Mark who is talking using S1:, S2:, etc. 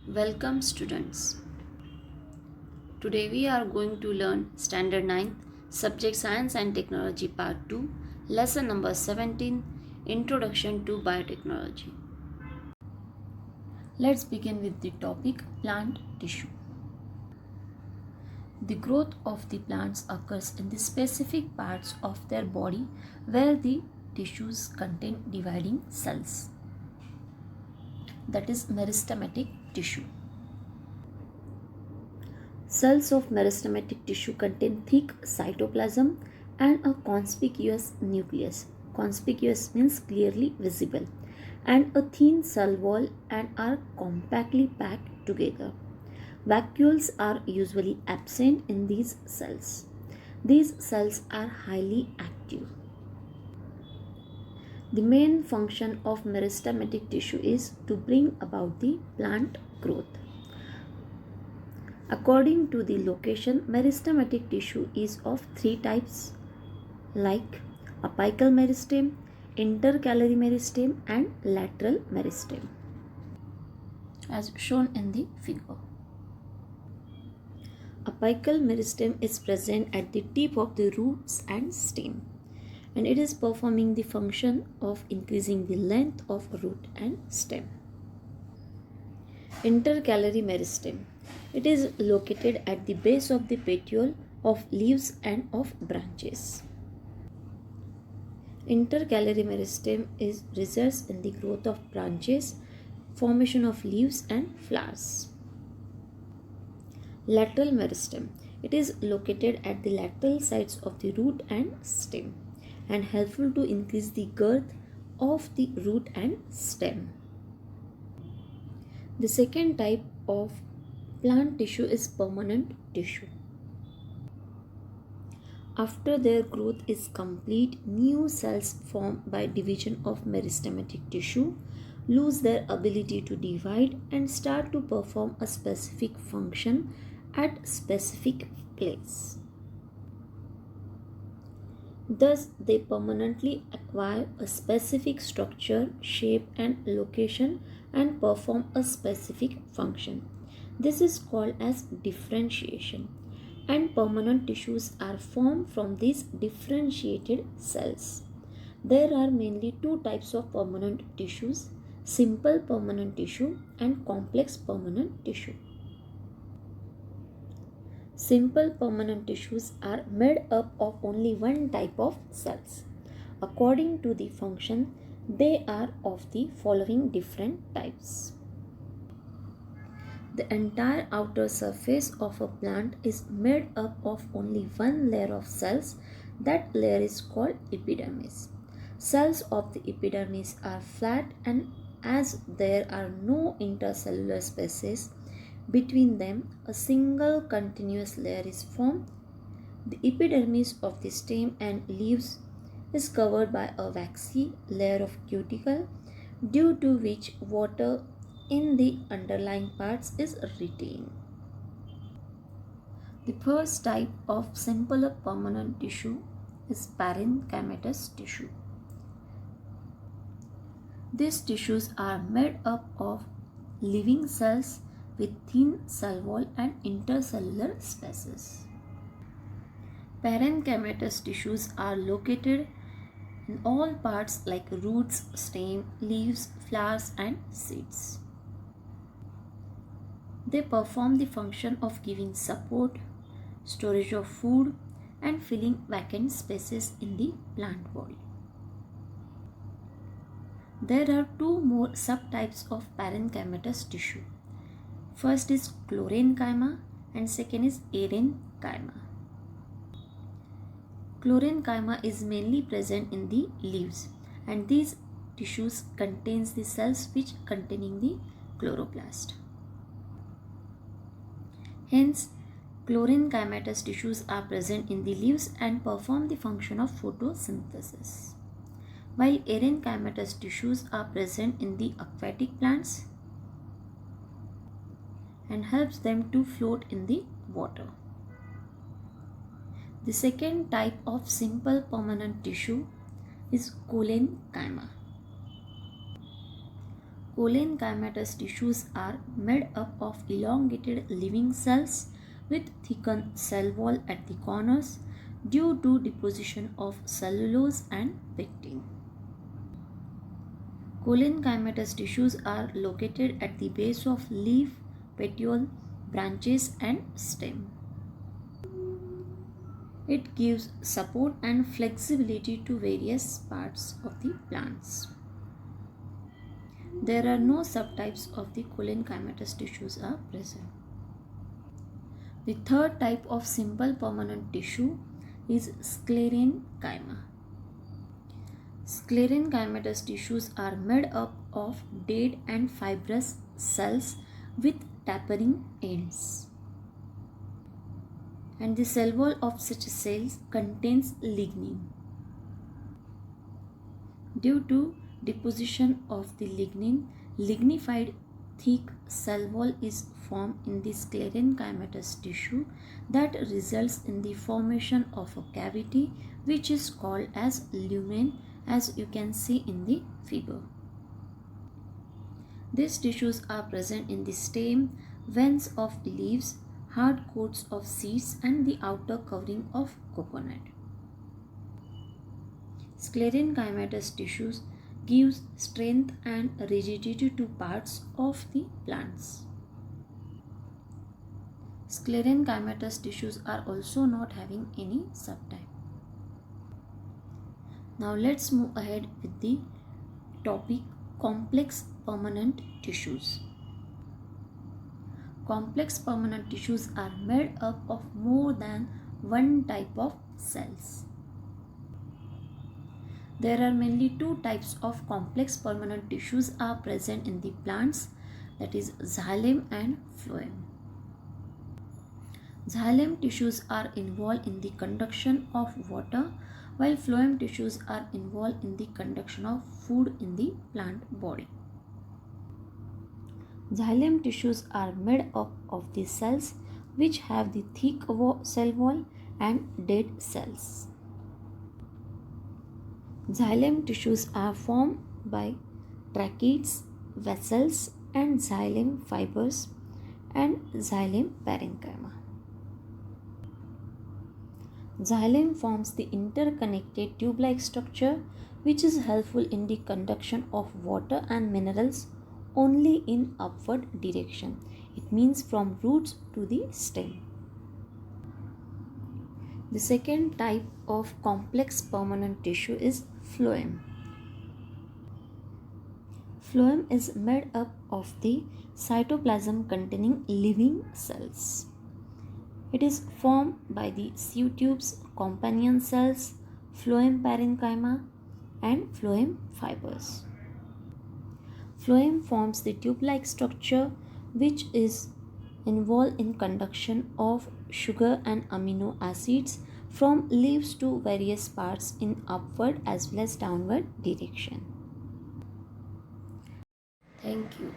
S1: Welcome students. Today we are going to learn Standard 9 Subject Science and Technology Part 2 Lesson number 17 Introduction to Biotechnology. Let's begin with the topic plant tissue. The growth of the plants occurs in the specific parts of their body where the tissues contain dividing cells. That is meristematic tissue. Cells of meristematic tissue contain thick cytoplasm and a conspicuous nucleus. Conspicuous means clearly visible, and a thin cell wall and are compactly packed together. Vacuoles are usually absent in these cells. These cells are highly active. The main function of meristematic tissue is to bring about the plant growth. According to the location, meristematic tissue is of three types like apical meristem, intercalary meristem and lateral meristem as shown in the figure. Apical meristem is present at the tip of the roots and stem, and it is performing the function of increasing the length of root and stem. Intercalary meristem. It is located at the base of the petiole of leaves and of branches. Intercalary meristem results in the growth of branches, formation of leaves and flowers. Lateral meristem. It is located at the lateral sides of the root and stem and helpful to increase the girth of the root and stem. The second type of plant tissue is permanent tissue. After their growth is complete, new cells formed by division of meristematic tissue lose their ability to divide and start to perform a specific function at specific place. Thus, they permanently acquire a specific structure, shape and location and perform a specific function. This is called as differentiation, and permanent tissues are formed from these differentiated cells. There are mainly two types of permanent tissues: simple permanent tissue and complex permanent tissue. Simple permanent tissues are made up of only one type of cells. According to the function, they are of the following different types. The entire outer surface of a plant is made up of only one layer of cells. That layer is called epidermis. Cells of the epidermis are flat, and as there are no intercellular spaces between them, a single continuous layer is formed. The epidermis of the stem and leaves is covered by a waxy layer of cuticle, due to which water in the underlying parts is retained. The first type of simple permanent tissue is parenchymatous tissue. These tissues are made up of living cells with thin cell wall and intercellular spaces. Parenchymatous tissues are located in all parts like roots, stem, leaves, flowers and seeds. They perform the function of giving support, storage of food and filling vacant spaces in the plant body. There are two more subtypes of parenchymatous tissue. First is chlorenchyma and second is arenchyma. Chlorenchyma is mainly present in the leaves, and these tissues contains the cells which containing the chloroplast. Hence, chlorenchymatous tissues are present in the leaves and perform the function of photosynthesis, while arenchymatous tissues are present in the aquatic plants and helps them to float in the water. The second type of simple permanent tissue is collenchyma. Cholenchymatous tissues are made up of elongated living cells with thickened cell wall at the corners due to deposition of cellulose and pectin. Cholenchymatous tissues are located at the base of leaf, petiole, branches and stem. It gives support and flexibility to various parts of the plants. There are no subtypes of the cholenchymatous tissues are present. The third type of simple permanent tissue is sclerenchyma. Sclerenchymatous tissues are made up of dead and fibrous cells with tapering ends. And the cell wall of such cells contains lignin. Due to deposition of the lignin, lignified thick cell wall is formed in the sclerenchymatous tissue that results in the formation of a cavity which is called as lumen, as you can see in the figure. These tissues are present in the stem, veins of leaves, hard coats of seeds and the outer covering of coconut. Sclerenchymatous tissues gives strength and rigidity to parts of the plants. Sclerenchymatous tissues are also not having any subtype. Now let's move ahead with the topic complex permanent tissues. Complex permanent tissues are made up of more than one type of cells. There are mainly two types of complex permanent tissues are present in the plants, that is xylem and phloem. Xylem tissues are involved in the conduction of water, while phloem tissues are involved in the conduction of food in the plant body. Xylem tissues are made up of the cells which have the thick cell wall and dead cells. Xylem tissues are formed by tracheids, vessels and xylem fibers and xylem parenchyma. Xylem forms the interconnected tube-like structure which is helpful in the conduction of water and minerals only in upward direction. It means from roots to the stem. The second type of complex permanent tissue is phloem. Phloem is made up of the cytoplasm containing living cells. It is formed by the sieve tubes, companion cells, phloem parenchyma and phloem fibers. Phloem forms the tube-like structure which is involved in conduction of sugar and amino acids from leaves to various parts in upward as well as downward direction. Thank you.